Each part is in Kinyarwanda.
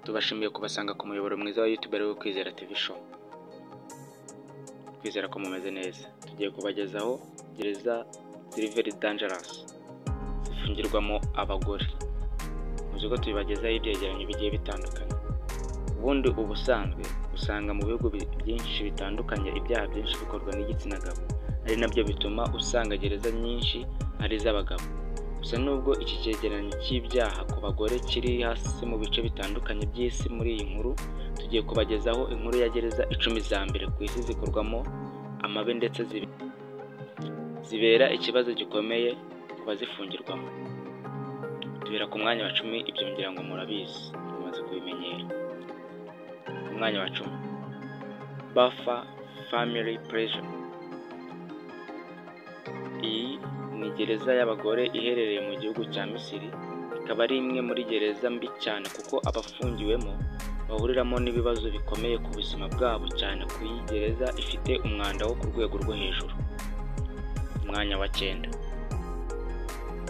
Tubashimiye kubasanga ku muyoboro mwiza wa YouTube ariwo Kwizera TV Show. Kwizera ko mumeze neza. Tugiye kubagezaho gereza ziri very dangerous zifungirwamo abagore. Muzi ko tubibagezaho ibyegeranyo bigiye bitandukanye. Ubundi ubusanzwe usanga mu bihugu byinshi bitandukanye ibyaha byinshi bikorwa n'igitsina gabo, ari nabyo bituma usanga gereza nyinshi ari iz'abagabo. Gusa nubwo iki cyegeranyo cy'ibyaha ku bagore kiri hasi mu bice bitandukanye by'isi, muri iyi nkuru tugiye kubagezaho inkuru ya gereza 10 za mbere ku isi zikorwamo amabe ndetse zibera ikibazo gikomeye ku bazifungirwamo. Tubera ku mwanya wa 10, ibyo ngira ngo murabizi, mumaze kubimenyera. Ku mwanya wa 10, Bafa Family Prison. Iyi ni gereza y'abagore iherereye mu gihugu cya Misiri. Ikaba ari imwe muri gereza mbi cyane kuko abafungiwemo bahuriramo n'ibibazo bikomeye ku buzima bwabo, cyane ku iyi gereza ifite umwanda wo ku rwego rwo hejuru. Umwanya wa 9,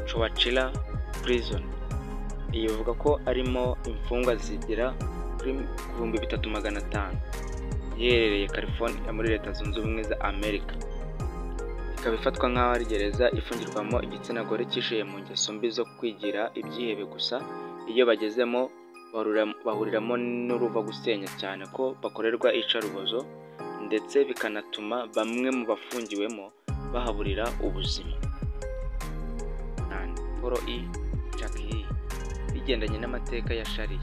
Chowchilla Prison. Iyi ivuga ko arimo imfungwa zigera kuri 3500, iherereye California muri Leta Zunze Ubumwe za Amerika. Ikaba ifatwa nk'aho ari gereza ifungirwamo igitsina gore cyishuye mu ngeso mbi zo kwigira ibyihebe gusa. Iyo bagezemo bahuriramo n'uruva gusenya, cyane ko bakorerwa iyicarubozo ndetse bikanatuma bamwe mu bafungiwemo bahaburira ubuzima. Poro Jackie, bigendanye n'amateka ya Sharia,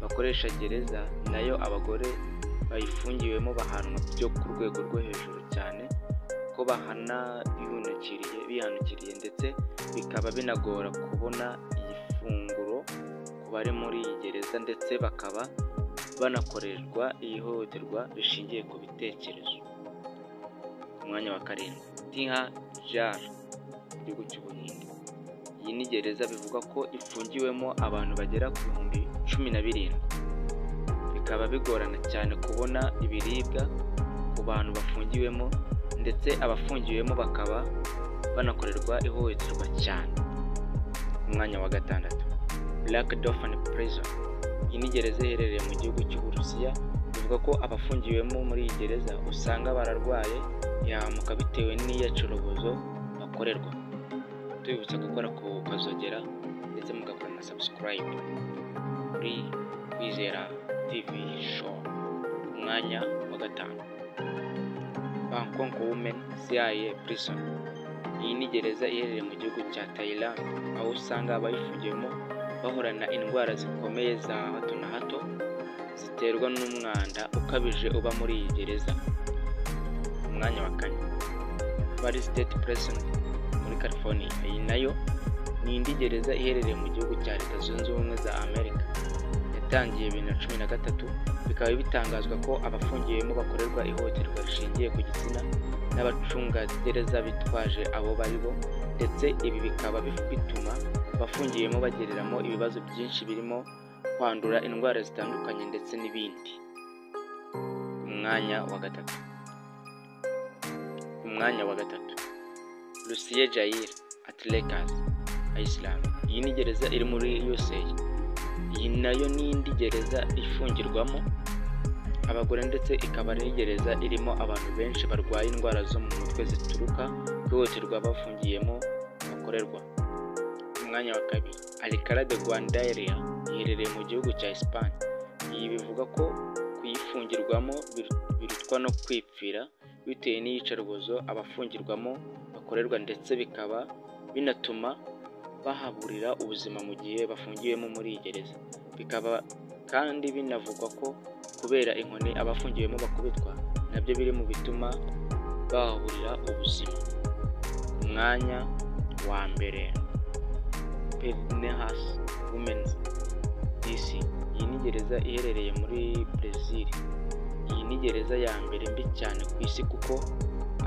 bakoresha gereza nayo abagore bayifungiwemo bahanwa byo ku rwego rwo hejuru cyane, ko bahana bihanukiriye ndetse bikaba binagora kubona ifunguro ku bari muri iyi gereza, ndetse bakaba banakorerwa ihohoterwa rishingiye ku bitekerezo. Ku mwanya wa 7, Tinha Jar, igihugu cy'Ubuhinde. Iyi ni gereza bivuga ko ifungiwemo abantu bagera ku 17,000. Bikaba bigorana cyane kubona ibiribwa ku bantu bafungiwemo, ndetse abafungiwemo bakaba banakorerwa ihohoterwa cyane. Umwanya wa 6, Black Dolphin Prison. Iyi ni gereza iherereye mu gihugu cy'Uburusiya. Bivuga ko abafungiwemo muri iyi gereza usanga bararwaye ihahamuka bitewe n'iyicarubozo bakorerwa. Tubibutsa gukora ku kazogera ndetse mugakora na subscribe kuri Kwizera TV Show. Umwanya wa 5, Bangkok Women CIA Prison. Iyi ni gereza iherereye mu gihugu cya Thailand, aho usanga abayifungiwemo bahorana indwara zikomeye za hato na hato ziterwa n'umwanda ukabije uba muri iyi gereza. Umwanya wa 4, Valley State Prison muri California. Iyi nayo ni indi gereza iherereye mu gihugu cya Leta Zunze Ubumwe za Amerika. Yatangiye 2013. Bikaba bitangazwa ko abafungiwemo bakorerwa ihohoterwa rishingiye ku gitsina n'abacungagereza bitwaje abo baribo, ndetse ibi bikaba bituma abafungiwemo bagereramo ibibazo byinshi birimo kwandura indwara zitandukanye ndetse n'ibindi. Umwanya wa 3, Lucia Jair at Lakers Island. Iyi ni gereza iri muri USA. Iyi nayo ni indi gereza ifungirwamo abagore, ndetse ikaba ari gereza irimo abantu benshi barwaye indwara zo mu mutwe zituruka ku ihohoterwa bafungiyemo bakorerwa. Umwanya wa 2, Alcalá de Guandaria. Iherereye mu gihugu cya Espagne. Iyi bivuga ko kuyifungirwamo birutwa no kwipfira bitewe n'iyicarubozo abafungirwamo bakorerwa, ndetse bikaba binatuma bahaburira ubuzima mu gihe bafungiwemo muri iyi gereza. Bikaba kandi binavugwa ko kubera inkoni abafungiwemo bakubitwa nabyo biri mu bituma bahaburira ubuzima. Umwanya wa 1, Pederneiras Women's DC. Iyi ni gereza iherereye muri Brazil. Iyi ni gereza ya mbere mbi cyane ku isi kuko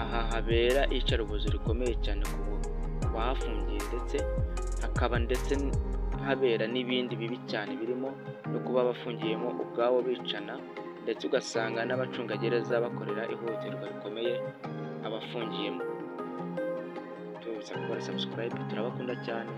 aha habera iyicarubozo rikomeye cyane ku bahafungiye, ndetse hakaba ndetse habera n'ibindi bibi cyane birimo no kuba abafungiyemo ubwabo bicana, ndetse ugasanga n'abacungagereza bakorera ihohoterwa rikomeye abafungiyemo. Tubibutsa gukora subscribe, turabakunda cyane.